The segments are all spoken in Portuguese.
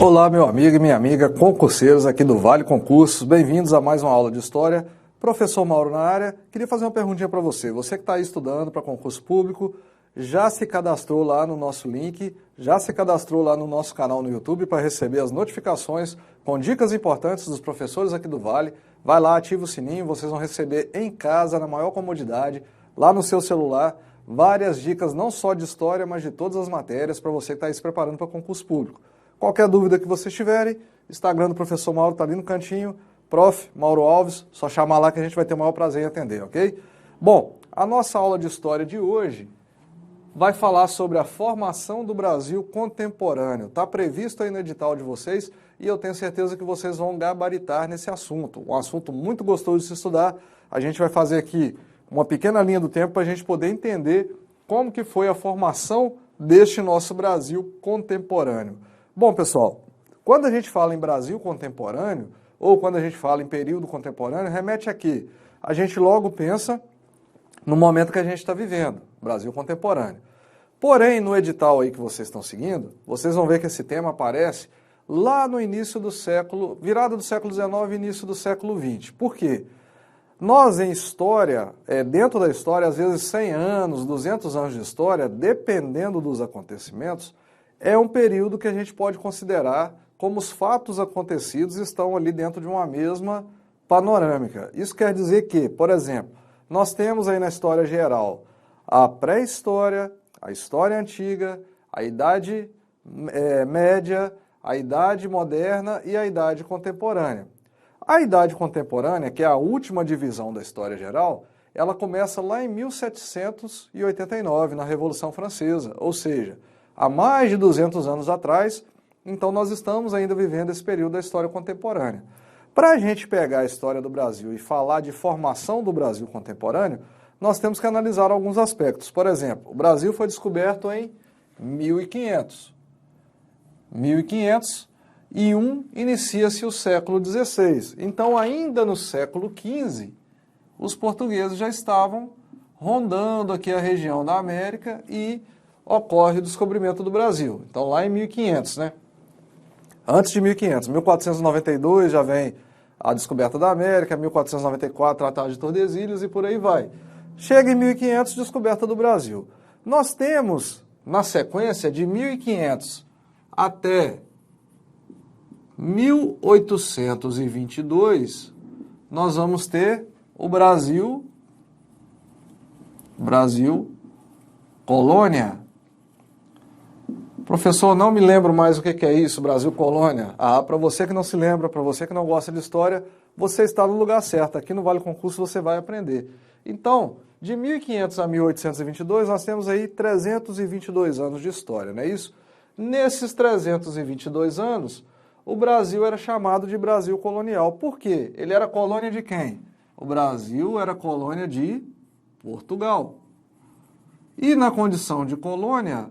Olá, meu amigo e minha amiga, concurseiros aqui do Vale Concursos, bem-vindos a mais uma aula de História. Professor Mauro na área. Queria fazer uma perguntinha para você. Você que está aí estudando para concurso público, já se cadastrou lá no nosso link, já se cadastrou lá no nosso canal no YouTube para receber as notificações com dicas importantes dos professores aqui do Vale. Vai lá, ativa o sininho, vocês vão receber em casa, na maior comodidade, lá no seu celular, várias dicas não só de história, mas de todas as matérias para você que está aí se preparando para concurso público. Qualquer dúvida que vocês tiverem, Instagram do professor Mauro está ali no cantinho, Prof. Mauro Alves, só chamar lá que a gente vai ter o maior prazer em atender, ok? Bom, a nossa aula de história de hoje vai falar sobre a formação do Brasil contemporâneo. Está previsto aí no edital de vocês e eu tenho certeza que vocês vão gabaritar nesse assunto. Um assunto muito gostoso de se estudar. A gente vai fazer aqui uma pequena linha do tempo para a gente poder entender como que foi a formação deste nosso Brasil contemporâneo. Bom, pessoal, quando a gente fala em Brasil contemporâneo, ou quando a gente fala em período contemporâneo, remete a quê? A gente logo pensa no momento que a gente está vivendo, Brasil contemporâneo. Porém, no edital aí que vocês estão seguindo, vocês vão ver que esse tema aparece lá no início do século, virada do século XIX e início do século XX. Por quê? Nós em história, dentro da história, às vezes 100 anos, 200 anos de história, dependendo dos acontecimentos, é um período que a gente pode considerar como os fatos acontecidos estão ali dentro de uma mesma panorâmica. Isso quer dizer que, por exemplo, nós temos aí na história geral a pré-história, a história antiga, a idade média, a idade moderna e a idade contemporânea. A idade contemporânea, que é a última divisão da história geral, ela começa lá em 1789, na Revolução Francesa, ou seja, há mais de 200 anos atrás, então nós estamos ainda vivendo esse período da história contemporânea. Para a gente pegar a história do Brasil e falar de formação do Brasil contemporâneo, nós temos que analisar alguns aspectos. Por exemplo, o Brasil foi descoberto em 1500. 1501 inicia-se o século XVI. Então, ainda no século XV, os portugueses já estavam rondando aqui a região da América e ocorre o descobrimento do Brasil. Então, lá em 1500, né? Antes de 1500, 1492 já vem a descoberta da América, 1494 Tratado de Tordesilhas e por aí vai. Chega em 1500, descoberta do Brasil. Nós temos, na sequência, de 1500 até 1822, nós vamos ter o Brasil colônia. Professor, não me lembro mais o que é isso, Brasil colônia. Ah, para você que não se lembra, para você que não gosta de história, você está no lugar certo. Aqui no Vale Concurso você vai aprender. Então, de 1500 a 1822, nós temos aí 322 anos de história, não é isso? Nesses 322 anos, o Brasil era chamado de Brasil colonial. Por quê? Ele era colônia de quem? O Brasil era colônia de Portugal. E na condição de colônia,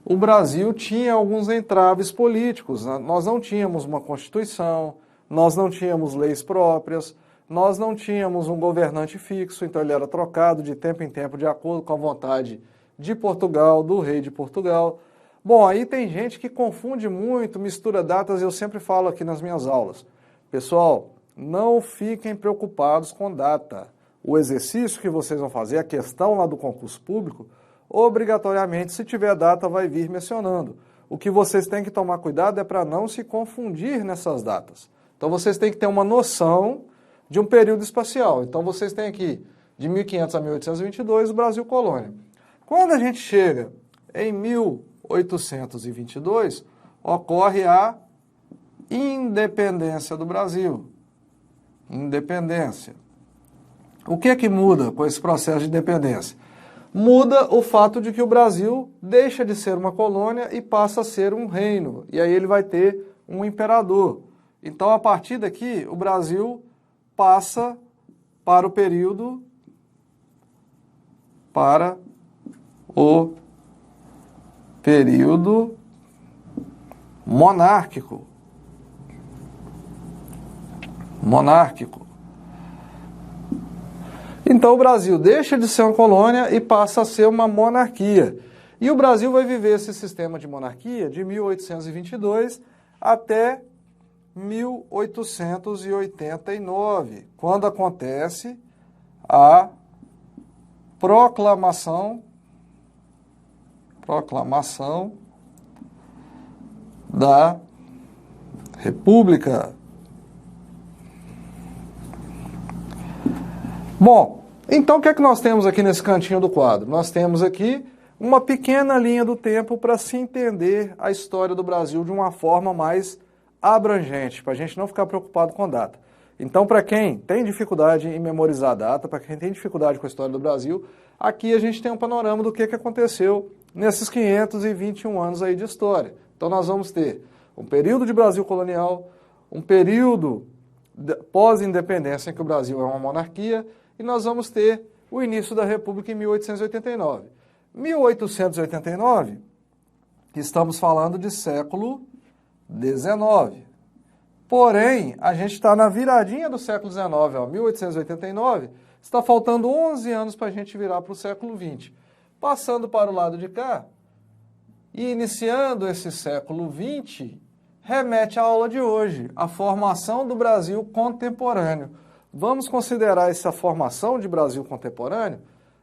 o Brasil tinha alguns entraves políticos. Nós não tínhamos uma Constituição, nós não tínhamos leis próprias, nós não tínhamos um governante fixo, então ele era trocado de tempo em tempo de acordo com a vontade de Portugal, do rei de Portugal. Bom, aí tem gente que confunde muito, mistura datas, eu sempre falo aqui nas minhas aulas. Pessoal, não fiquem preocupados com data. O exercício que vocês vão fazer, a questão lá do concurso público, obrigatoriamente, se tiver data, vai vir mencionando. O que vocês têm que tomar cuidado é para não se confundir nessas datas. Então, vocês têm que ter uma noção de um período espacial. Então, vocês têm aqui, de 1500 a 1822, o Brasil colônia. Quando a gente chega em 1822, ocorre a independência do Brasil. Independência. O que é que muda com esse processo de independência? Muda o fato de que o Brasil deixa de ser uma colônia e passa a ser um reino. E aí ele vai ter um imperador. Então, a partir daqui, o Brasil passa para o período monárquico. Então o Brasil deixa de ser uma colônia e passa a ser uma monarquia. E o Brasil vai viver esse sistema de monarquia de 1822 até 1889, quando acontece a proclamação da República. Bom, então o que é que nós temos aqui nesse cantinho do quadro? Nós temos aqui uma pequena linha do tempo para se entender a história do Brasil de uma forma mais abrangente, para a gente não ficar preocupado com data. Então, para quem tem dificuldade em memorizar a data, para quem tem dificuldade com a história do Brasil, aqui a gente tem um panorama do que aconteceu nesses 521 anos aí de história. Então, nós vamos ter um período de Brasil colonial, um período pós-independência em que o Brasil é uma monarquia, e nós vamos ter o início da República em 1889. 1889, estamos falando de século XIX. Porém, a gente está na viradinha do século XIX, ó, 1889, está faltando 11 anos para a gente virar para o século XX. Passando para o lado de cá, e iniciando esse século XX, remete à aula de hoje, a formação do Brasil contemporâneo. Vamos considerar essa formação de Brasil contemporâneo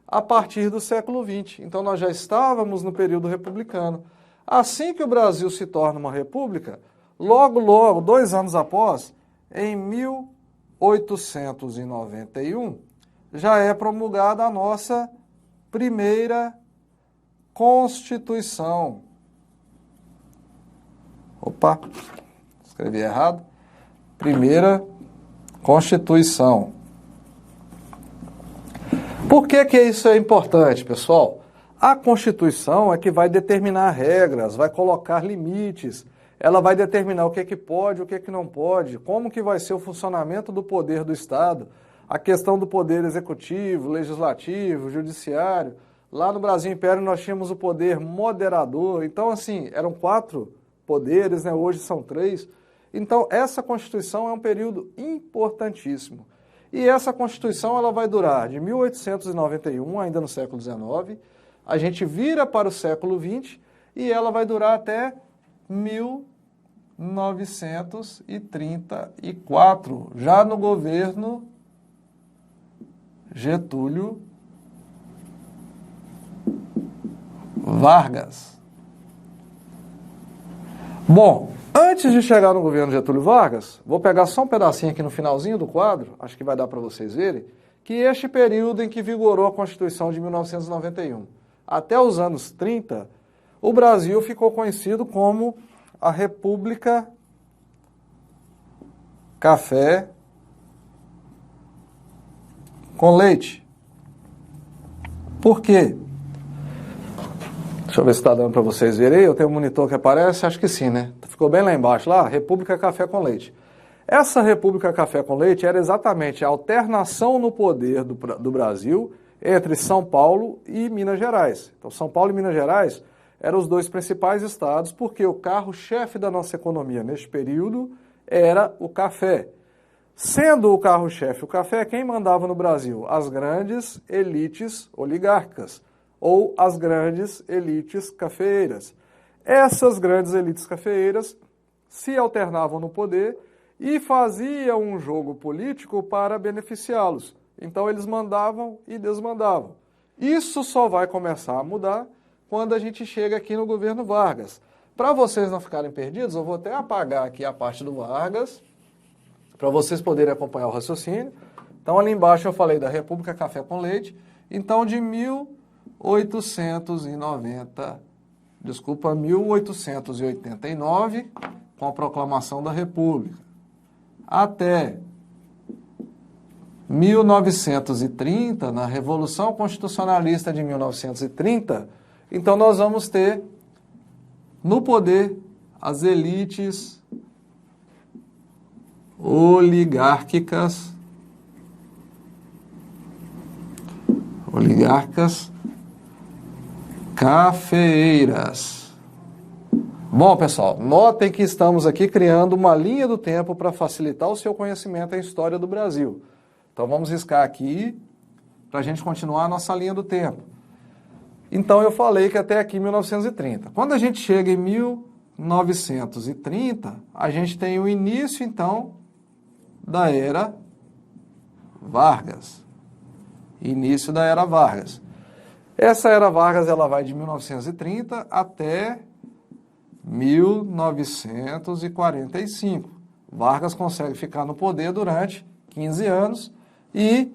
a partir do século XX. Então, nós já estávamos no período republicano. Assim que o Brasil se torna uma república, logo, 2 anos após, em 1891, já é promulgada a nossa primeira Constituição. Opa, escrevi errado. Primeira Constituição. Por que isso é importante, pessoal? A Constituição é que vai determinar regras, vai colocar limites, ela vai determinar o que pode, o que não pode, como que vai ser o funcionamento do poder do Estado, a questão do poder executivo, legislativo, judiciário. Lá no Brasil Império nós tínhamos o poder moderador, então assim, eram 4 poderes, né? Hoje são 3. Então essa Constituição é um período importantíssimo. E essa Constituição ela vai durar de 1891, ainda no século XIX, a gente vira para o século XX e ela vai durar até 1934, já no governo Getúlio Vargas. Bom, antes de chegar no governo Getúlio Vargas, vou pegar só um pedacinho aqui no finalzinho do quadro, acho que vai dar para vocês verem, que este período em que vigorou a Constituição de 1991, até os anos 30, o Brasil ficou conhecido como a República Café com Leite. Por quê? Deixa eu ver se está dando para vocês verem. Eu tenho um monitor que aparece, acho que sim, né? Ficou bem lá embaixo, lá, República Café com Leite. Essa República Café com Leite era exatamente a alternação no poder do Brasil entre São Paulo e Minas Gerais. Então, São Paulo e Minas Gerais eram os 2 principais estados, porque o carro-chefe da nossa economia neste período era o café. Sendo o carro-chefe o café, quem mandava no Brasil? As grandes elites oligárquicas, ou as grandes elites cafeeiras. Essas grandes elites cafeeiras se alternavam no poder e faziam um jogo político para beneficiá-los. Então eles mandavam e desmandavam. Isso só vai começar a mudar quando a gente chega aqui no governo Vargas. Para vocês não ficarem perdidos, eu vou até apagar aqui a parte do Vargas, para vocês poderem acompanhar o raciocínio. Então ali embaixo eu falei da República Café com Leite. Então de 1889, com a proclamação da República, até 1930, na Revolução Constitucionalista de 1930, então nós vamos ter no poder as elites oligárquicas, cafeeiras. Bom, pessoal, notem que estamos aqui criando uma linha do tempo para facilitar o seu conhecimento em história do Brasil. Então vamos riscar aqui para a gente continuar a nossa linha do tempo. Então eu falei que até aqui 1930. Quando a gente chega em 1930, a gente tem o início, então, da Era Vargas. Início da Era Vargas. Essa Era Vargas ela vai de 1930 até 1945. Vargas consegue ficar no poder durante 15 anos e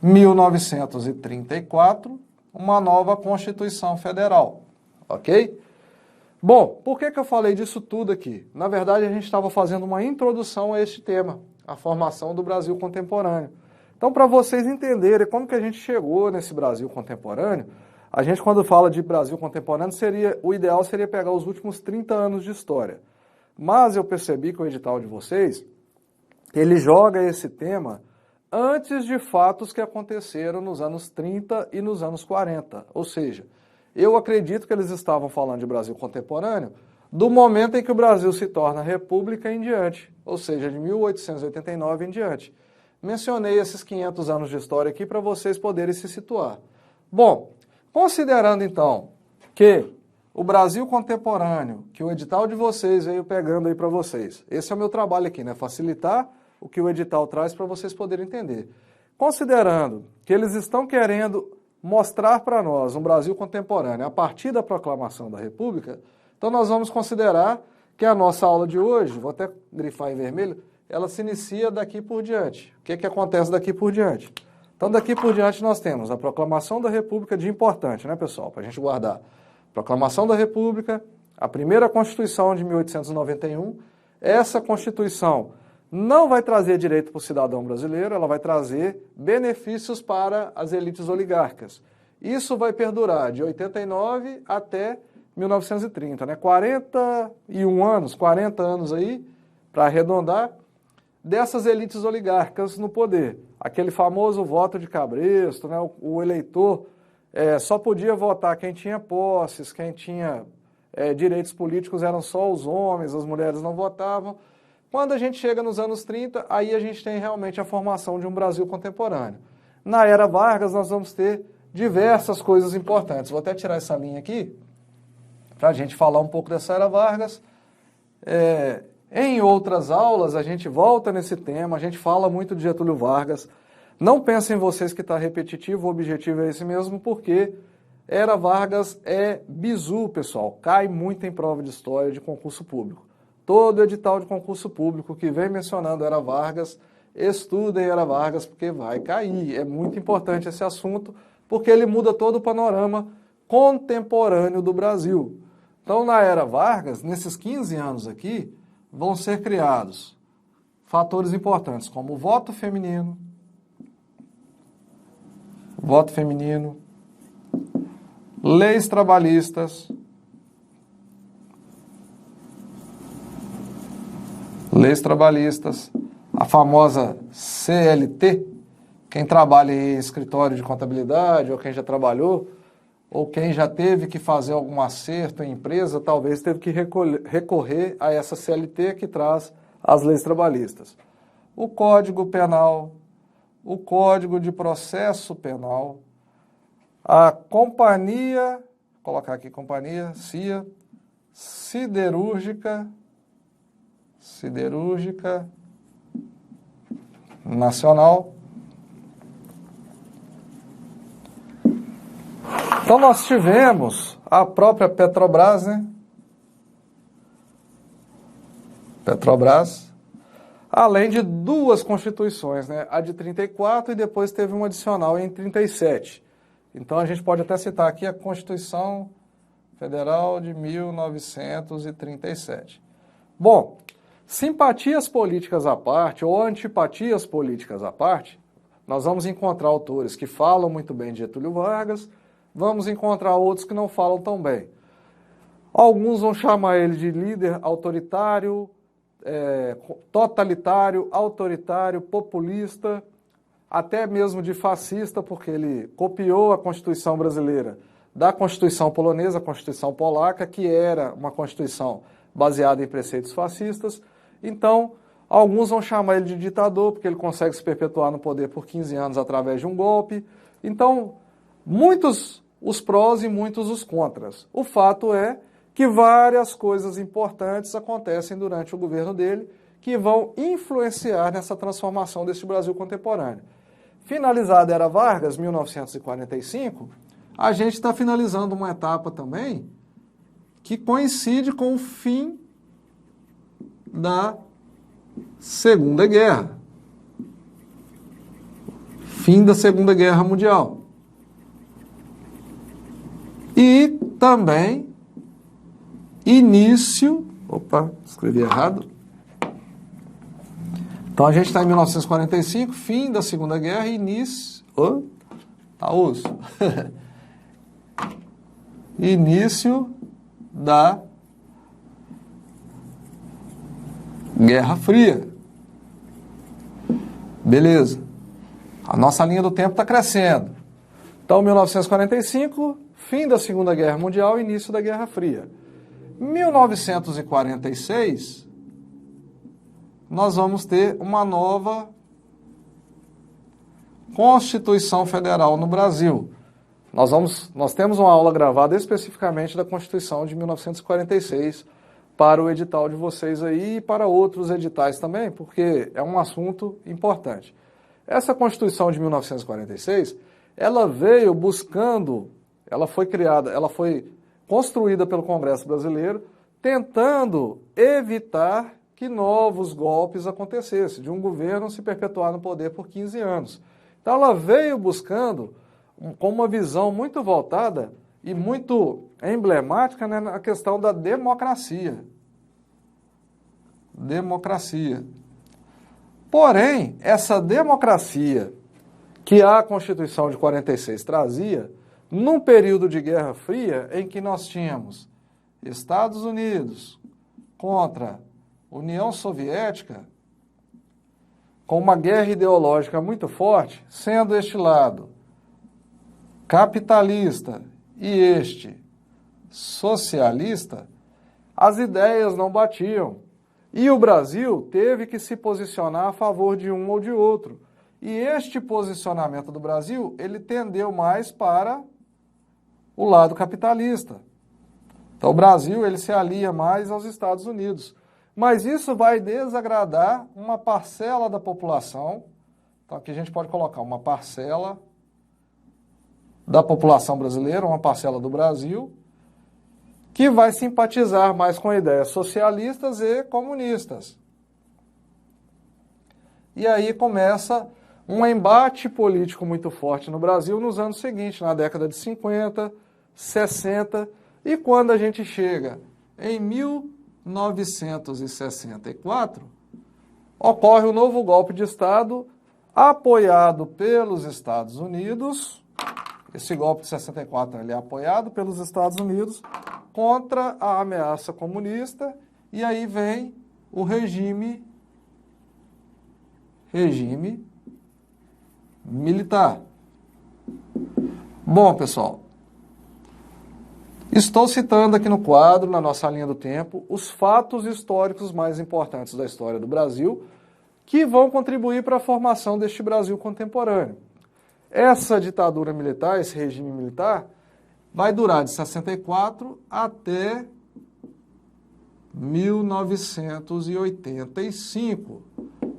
1934, uma nova Constituição Federal. Ok? Bom, por que eu falei disso tudo aqui? Na verdade, a gente estava fazendo uma introdução a este tema, a formação do Brasil contemporâneo. Então, para vocês entenderem como que a gente chegou nesse Brasil contemporâneo, a gente, quando fala de Brasil contemporâneo, o ideal seria pegar os últimos 30 anos de história. Mas eu percebi que o edital de vocês, ele joga esse tema antes de fatos que aconteceram nos anos 30 e nos anos 40. Ou seja, eu acredito que eles estavam falando de Brasil contemporâneo do momento em que o Brasil se torna república em diante, ou seja, de 1889 em diante. Mencionei esses 500 anos de história aqui para vocês poderem se situar. Bom, considerando então que o Brasil contemporâneo, que o edital de vocês veio pegando aí para vocês, esse é o meu trabalho aqui, né? Facilitar o que o edital traz para vocês poderem entender. Considerando que eles estão querendo mostrar para nós um Brasil contemporâneo a partir da proclamação da República, então nós vamos considerar que a nossa aula de hoje, vou até grifar em vermelho, ela se inicia daqui por diante. O que acontece daqui por diante? Então daqui por diante nós temos a proclamação da República de importante, né, pessoal, para a gente guardar. Proclamação da República, a primeira Constituição de 1891, essa Constituição não vai trazer direito para o cidadão brasileiro, ela vai trazer benefícios para as elites oligárquicas. Isso vai perdurar de 89 até 1930, né? 41 anos, 40 anos aí, para arredondar, dessas elites oligárquicas no poder. Aquele famoso voto de cabresto, né? O eleitor só podia votar quem tinha posses, quem tinha direitos políticos eram só os homens, as mulheres não votavam. Quando a gente chega nos anos 30, aí a gente tem realmente a formação de um Brasil contemporâneo. Na Era Vargas, nós vamos ter diversas coisas importantes. Vou até tirar essa linha aqui, para a gente falar um pouco dessa Era Vargas. Em outras aulas, a gente volta nesse tema, a gente fala muito de Getúlio Vargas. Não pensem vocês que está repetitivo, o objetivo é esse mesmo, porque Era Vargas é bizu, pessoal. Cai muito em prova de história de concurso público. Todo edital de concurso público que vem mencionando Era Vargas, estudem Era Vargas, porque vai cair. É muito importante esse assunto, porque ele muda todo o panorama contemporâneo do Brasil. Então, na Era Vargas, nesses 15 anos aqui, vão ser criados fatores importantes, como o voto feminino, leis trabalhistas, a famosa CLT, quem trabalha em escritório de contabilidade, ou quem já trabalhou, ou quem já teve que fazer algum acerto em empresa, talvez teve que recorrer a essa CLT que traz as leis trabalhistas. O Código Penal, o Código de Processo Penal, a companhia, vou colocar aqui companhia, CIA, siderúrgica nacional. Então nós tivemos a própria Petrobras, né? Além de duas constituições, né? A de 34 e depois teve uma adicional em 37. Então a gente pode até citar aqui a Constituição Federal de 1937. Bom, simpatias políticas à parte ou antipatias políticas à parte, nós vamos encontrar autores que falam muito bem de Getúlio Vargas, vamos encontrar outros que não falam tão bem. Alguns vão chamar ele de líder autoritário, totalitário, autoritário, populista, até mesmo de fascista, porque ele copiou a Constituição brasileira da Constituição polonesa, a Constituição polaca, que era uma Constituição baseada em preceitos fascistas. Então, alguns vão chamar ele de ditador, porque ele consegue se perpetuar no poder por 15 anos através de um golpe. Então, muitos os prós e muitos os contras. O fato é que várias coisas importantes acontecem durante o governo dele que vão influenciar nessa transformação deste Brasil contemporâneo. Finalizada a Era Vargas, 1945, a gente está finalizando uma etapa também que coincide com o fim da Segunda Guerra. Fim da Segunda Guerra Mundial. E também início... Opa, escrevi errado. Então a gente está em 1945, fim da Segunda Guerra, início... Tá osso. Início da Guerra Fria. Beleza. A nossa linha do tempo está crescendo. Então, 1945, fim da Segunda Guerra Mundial, início da Guerra Fria. 1946, nós vamos ter uma nova Constituição Federal no Brasil. Nós temos uma aula gravada especificamente da Constituição de 1946 para o edital de vocês aí e para outros editais também, porque é um assunto importante. Essa Constituição de 1946, ela veio buscando, ela foi construída pelo Congresso Brasileiro, tentando evitar que novos golpes acontecessem, de um governo se perpetuar no poder por 15 anos. Então ela veio buscando, com uma visão muito voltada e muito emblemática, né, na questão da democracia. Democracia. Porém, essa democracia que a Constituição de 46 trazia, num período de Guerra Fria, em que nós tínhamos Estados Unidos contra União Soviética, com uma guerra ideológica muito forte, sendo este lado capitalista e este socialista, as ideias não batiam. E o Brasil teve que se posicionar a favor de um ou de outro. E este posicionamento do Brasil, ele tendeu mais para o lado capitalista. Então o Brasil, ele se alia mais aos Estados Unidos. Mas isso vai desagradar uma parcela da população. Então aqui a gente pode colocar uma parcela da população brasileira, uma parcela do Brasil, que vai simpatizar mais com ideias socialistas e comunistas. E aí começa um embate político muito forte no Brasil nos anos seguintes, na década de 50, 60, e quando a gente chega em 1964, ocorre um novo golpe de Estado apoiado pelos Estados Unidos. Esse golpe de 64 ele é apoiado pelos Estados Unidos contra a ameaça comunista, e aí vem o regime militar. Bom, pessoal, estou citando aqui no quadro, na nossa linha do tempo, os fatos históricos mais importantes da história do Brasil que vão contribuir para a formação deste Brasil contemporâneo. Essa ditadura militar, esse regime militar, vai durar de 64 até 1985.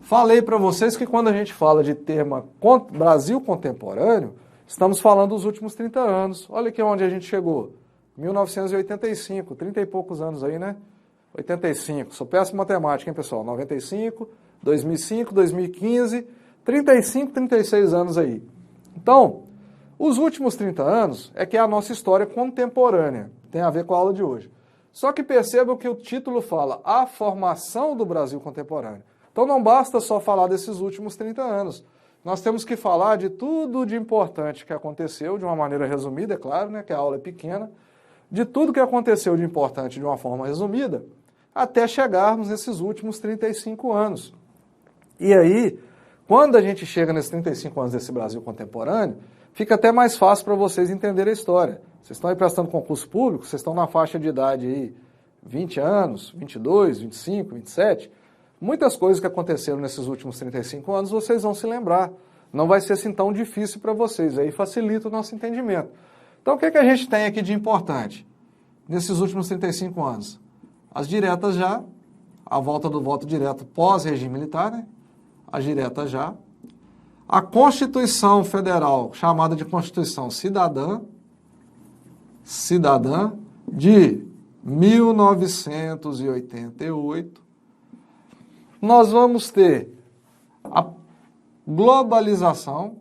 Falei para vocês que quando a gente fala de tema Brasil contemporâneo, estamos falando dos últimos 30 anos. Olha aqui onde a gente chegou. 1985, 30 e poucos anos aí, né? 85, sou péssimo em matemática, hein, pessoal? 95, 2005, 2015, 35, 36 anos aí. Então, os últimos 30 anos é que é a nossa história contemporânea, tem a ver com a aula de hoje. Só que percebam que o título fala a formação do Brasil contemporâneo. Então não basta só falar desses últimos 30 anos. Nós temos que falar de tudo de importante que aconteceu, de uma maneira resumida, é claro, né, que a aula é pequena, de tudo que aconteceu de importante de uma forma resumida, até chegarmos nesses últimos 35 anos. E aí, quando a gente chega nesses 35 anos desse Brasil contemporâneo, fica até mais fácil para vocês entenderem a história. Vocês estão aí prestando concurso público, vocês estão na faixa de idade aí 20 anos, 22, 25, 27. Muitas coisas que aconteceram nesses últimos 35 anos vocês vão se lembrar. Não vai ser assim tão difícil para vocês, aí facilita o nosso entendimento. Então o que a gente tem aqui de importante? nesses últimos 35 anos? As diretas já, a volta do voto direto pós-regime militar, né? As diretas já. A Constituição Federal, chamada de Constituição Cidadã, de 1988. Nós vamos ter a globalização,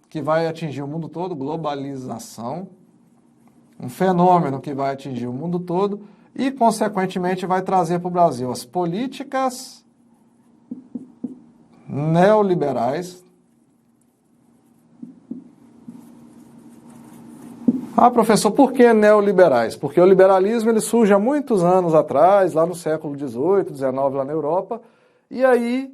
que vai atingir o mundo todo, globalização, um fenômeno que vai atingir o mundo todo e, consequentemente, vai trazer para o Brasil as políticas neoliberais. Ah, professor, por que neoliberais? Porque o liberalismo ele surge há muitos anos atrás, lá no século XVIII, XIX, lá na Europa, e aí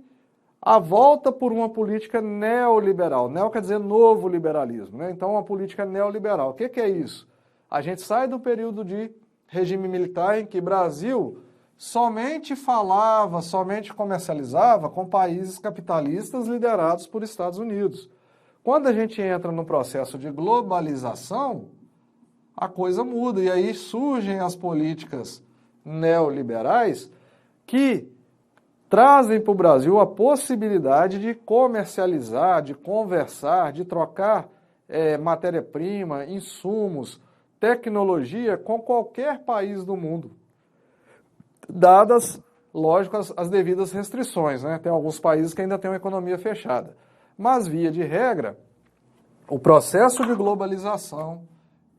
a volta por uma política neoliberal. Neo quer dizer novo liberalismo, né? Então, uma política neoliberal. O que é isso? A gente sai do período de regime militar em que o Brasil somente falava, somente comercializava com países capitalistas liderados por Estados Unidos. Quando a gente entra no processo de globalização, a coisa muda e aí surgem as políticas neoliberais que trazem para o Brasil a possibilidade de comercializar, de conversar, de trocar matéria-prima, insumos, tecnologia com qualquer país do mundo, dadas, lógico, as devidas restrições, né? Tem alguns países que ainda têm uma economia fechada. Mas, via de regra, o processo de globalização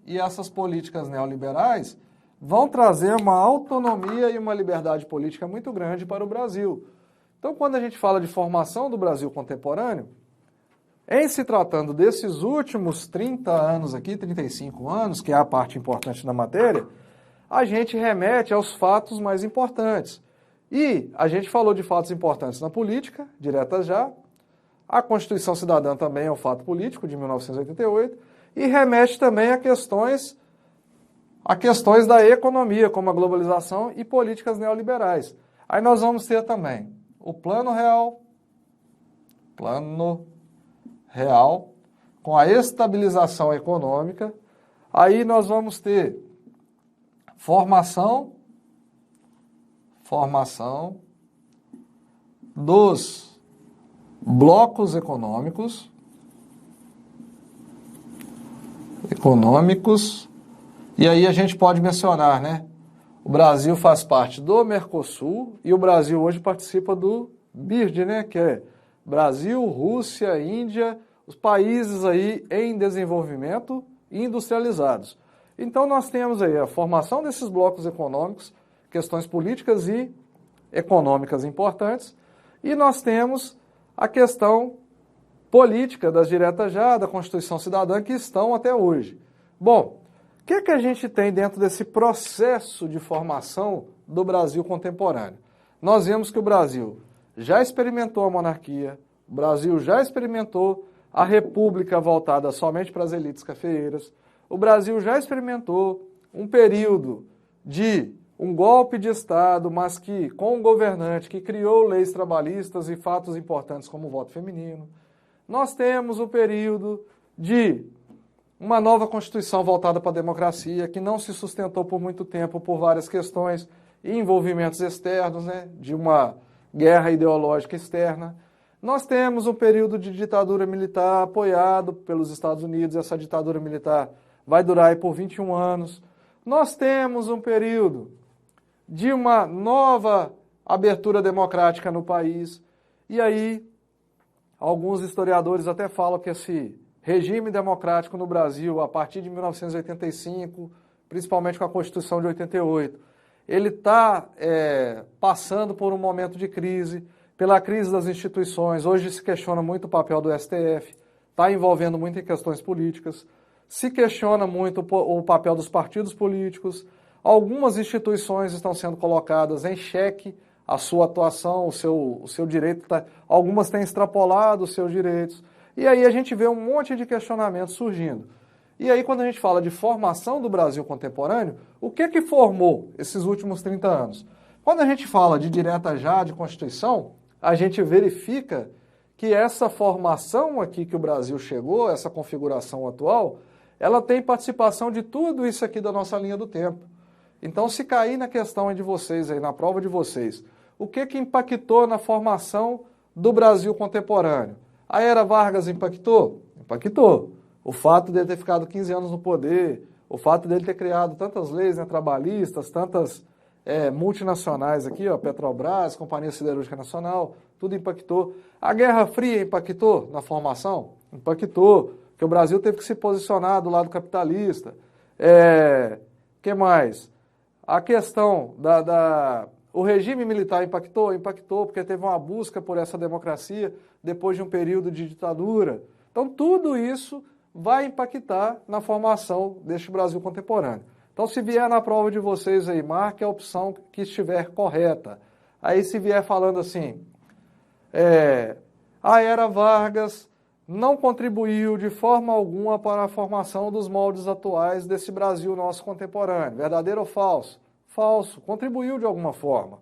e essas políticas neoliberais vão trazer uma autonomia e uma liberdade política muito grande para o Brasil. Então, quando a gente fala de formação do Brasil contemporâneo, em se tratando desses últimos 30 anos aqui, 35 anos, que é a parte importante da matéria, a gente remete aos fatos mais importantes. E a gente falou de fatos importantes na política, diretas já, a Constituição Cidadã também é um fato político, de 1988, e remete também a questões da economia, como a globalização e políticas neoliberais. Aí nós vamos ter também o Plano Real, com a estabilização econômica. Aí nós vamos ter formação dos blocos econômicos, e aí a gente pode mencionar, né? O Brasil faz parte do Mercosul e o Brasil hoje participa do BIRD, né? Que é Brasil, Rússia, Índia, os países aí em desenvolvimento e industrializados. Então nós temos aí a formação desses blocos econômicos, questões políticas e econômicas importantes, e nós temos a questão política das diretas já, da Constituição Cidadã, que estão até hoje. Bom, o que a gente tem dentro desse processo de formação do Brasil contemporâneo? Nós vemos que o Brasil já experimentou a monarquia, o Brasil já experimentou a república voltada somente para as elites cafeeiras, o Brasil já experimentou um período de um golpe de Estado, mas que com um governante que criou leis trabalhistas e fatos importantes como o voto feminino. Nós temos o período de uma nova Constituição voltada para a democracia, que não se sustentou por muito tempo por várias questões e envolvimentos externos, né, de uma guerra ideológica externa. Nós temos um período de ditadura militar apoiado pelos Estados Unidos, essa ditadura militar vai durar aí por 21 anos. Nós temos um período de uma nova abertura democrática no país, e aí alguns historiadores até falam que esse regime democrático no Brasil, a partir de 1985, principalmente com a Constituição de 88, ele está passando por um momento de crise, pela crise das instituições. Hoje se questiona muito o papel do STF, está envolvendo muito em questões políticas, se questiona muito o papel dos partidos políticos, algumas instituições estão sendo colocadas em xeque, a sua atuação, o seu direito, algumas têm extrapolado os seus direitos, e aí a gente vê um monte de questionamentos surgindo. E aí quando a gente fala de formação do Brasil contemporâneo, o que formou esses últimos 30 anos? Quando a gente fala de direta já, de Constituição, a gente verifica que essa formação aqui que o Brasil chegou, essa configuração atual, ela tem participação de tudo isso aqui da nossa linha do tempo. Então, se cair na questão de vocês aí, na prova de vocês, o que impactou na formação do Brasil contemporâneo? A era Vargas impactou? Impactou. O fato dele ter ficado 15 anos no poder, o fato dele ter criado tantas leis, né, trabalhistas, tantas multinacionais aqui, ó, Petrobras, Companhia Siderúrgica Nacional, tudo impactou. A Guerra Fria impactou na formação? Impactou, porque o Brasil teve que se posicionar do lado capitalista. Que mais? A questão o regime militar impactou? Impactou, porque teve uma busca por essa democracia depois de um período de ditadura. Então, tudo isso vai impactar na formação deste Brasil contemporâneo. Então, se vier na prova de vocês aí, marque a opção que estiver correta. Aí, se vier falando assim, a era Vargas não contribuiu de forma alguma para a formação dos moldes atuais desse Brasil nosso contemporâneo. Verdadeiro ou falso? Falso. Contribuiu de alguma forma.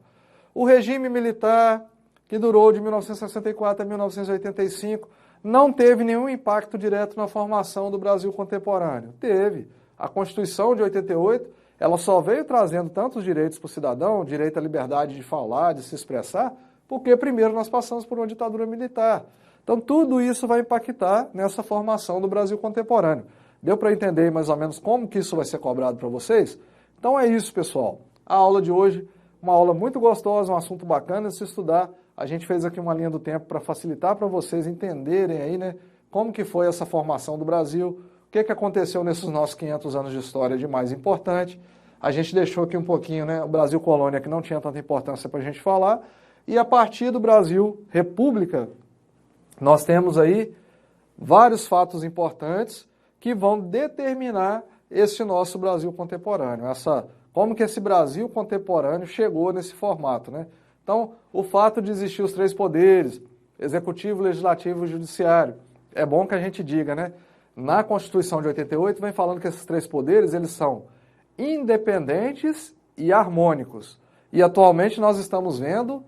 O regime militar, que durou de 1964 a 1985, não teve nenhum impacto direto na formação do Brasil contemporâneo. Teve. A Constituição de 88, ela só veio trazendo tantos direitos para o cidadão, direito à liberdade de falar, de se expressar, porque primeiro nós passamos por uma ditadura militar. Então tudo isso vai impactar nessa formação do Brasil contemporâneo. Deu para entender mais ou menos como que isso vai ser cobrado para vocês? Então é isso, pessoal. A aula de hoje, uma aula muito gostosa, um assunto bacana de se estudar. A gente fez aqui uma linha do tempo para facilitar para vocês entenderem aí, né, como que foi essa formação do Brasil, o que aconteceu nesses nossos 500 anos de história de mais importante. A gente deixou aqui um pouquinho, né, o Brasil colônia, que não tinha tanta importância para a gente falar, e a partir do Brasil república, nós temos aí vários fatos importantes que vão determinar esse nosso Brasil contemporâneo, como que esse Brasil contemporâneo chegou nesse formato, né? Então, o fato de existir os três poderes, executivo, legislativo e judiciário, é bom que a gente diga, né? Na Constituição de 88 vem falando que esses três poderes, eles são independentes e harmônicos. E atualmente nós estamos vendo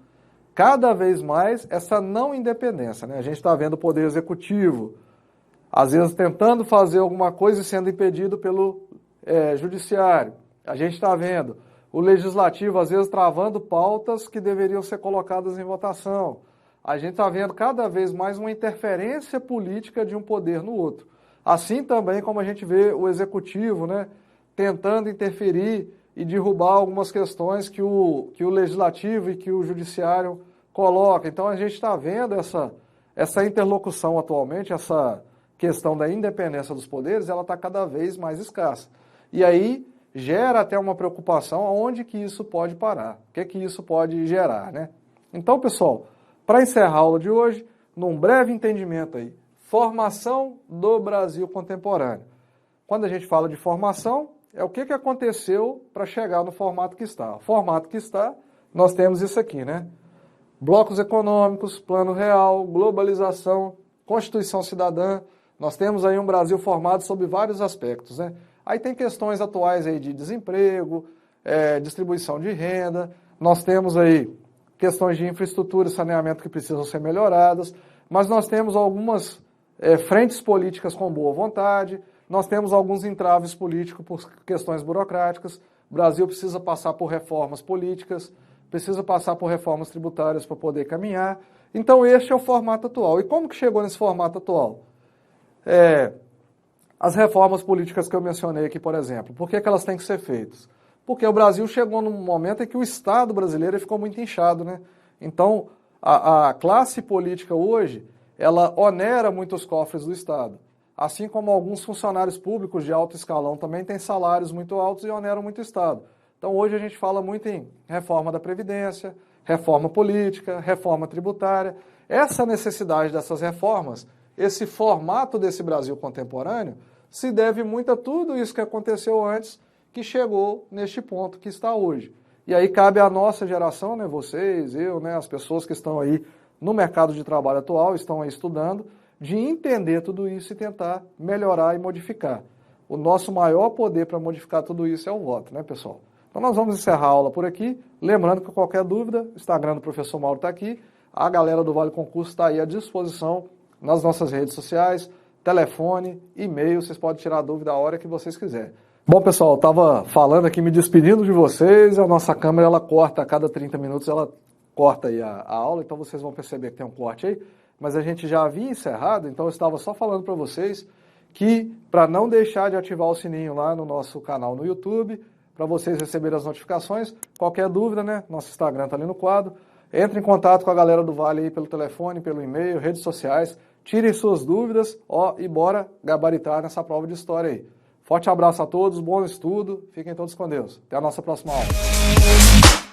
cada vez mais essa não independência, né? A gente está vendo o poder executivo, às vezes tentando fazer alguma coisa e sendo impedido pelo judiciário. A gente está vendo o legislativo, às vezes, travando pautas que deveriam ser colocadas em votação. A gente está vendo cada vez mais uma interferência política de um poder no outro. Assim também como a gente vê o executivo, né, tentando interferir e derrubar algumas questões que o legislativo e que o judiciário colocam. Então a gente está vendo essa interlocução atualmente, essa questão da independência dos poderes, ela está cada vez mais escassa. E aí gera até uma preocupação aonde que isso pode parar, o que isso pode gerar, né? Então, pessoal, para encerrar a aula de hoje, num breve entendimento aí, formação do Brasil contemporâneo. Quando a gente fala de formação, é o que aconteceu para chegar no formato que está. O formato que está, nós temos isso aqui, né? Blocos econômicos, plano real, globalização, Constituição cidadã. Nós temos aí um Brasil formado sob vários aspectos, né? Aí tem questões atuais aí de desemprego, distribuição de renda, nós temos aí questões de infraestrutura e saneamento que precisam ser melhoradas, mas nós temos algumas frentes políticas com boa vontade, nós temos alguns entraves políticos por questões burocráticas, o Brasil precisa passar por reformas políticas, precisa passar por reformas tributárias para poder caminhar. Então este é o formato atual. E como que chegou nesse formato atual? As reformas políticas que eu mencionei aqui, por exemplo, por que elas têm que ser feitas? Porque o Brasil chegou num momento em que o Estado brasileiro ficou muito inchado, né? Então, a classe política hoje, ela onera muito os cofres do Estado. Assim como alguns funcionários públicos de alto escalão também têm salários muito altos e oneram muito o Estado. Então, hoje a gente fala muito em reforma da Previdência, reforma política, reforma tributária. Essa necessidade dessas reformas, esse formato desse Brasil contemporâneo, se deve muito a tudo isso que aconteceu antes, que chegou neste ponto que está hoje. E aí cabe à nossa geração, né, vocês, eu, né, as pessoas que estão aí no mercado de trabalho atual, estão aí estudando, de entender tudo isso e tentar melhorar e modificar. O nosso maior poder para modificar tudo isso é o voto, né, pessoal? Então nós vamos encerrar a aula por aqui, lembrando que qualquer dúvida, o Instagram do professor Mauro está aqui, a galera do Vale Concurso está aí à disposição nas nossas redes sociais, telefone, e-mail, vocês podem tirar a dúvida a hora que vocês quiserem. Bom, pessoal, eu estava falando aqui, me despedindo de vocês, a nossa câmera ela corta a cada 30 minutos, ela corta aí a aula, então vocês vão perceber que tem um corte aí, mas a gente já havia encerrado, então eu estava só falando para vocês que para não deixar de ativar o sininho lá no nosso canal no YouTube, para vocês receberem as notificações, qualquer dúvida, né, nosso Instagram está ali no quadro, entre em contato com a galera do Vale aí pelo telefone, pelo e-mail, redes sociais, tirem suas dúvidas, e bora gabaritar nessa prova de história aí. Forte abraço a todos, bom estudo, fiquem todos com Deus. Até a nossa próxima aula.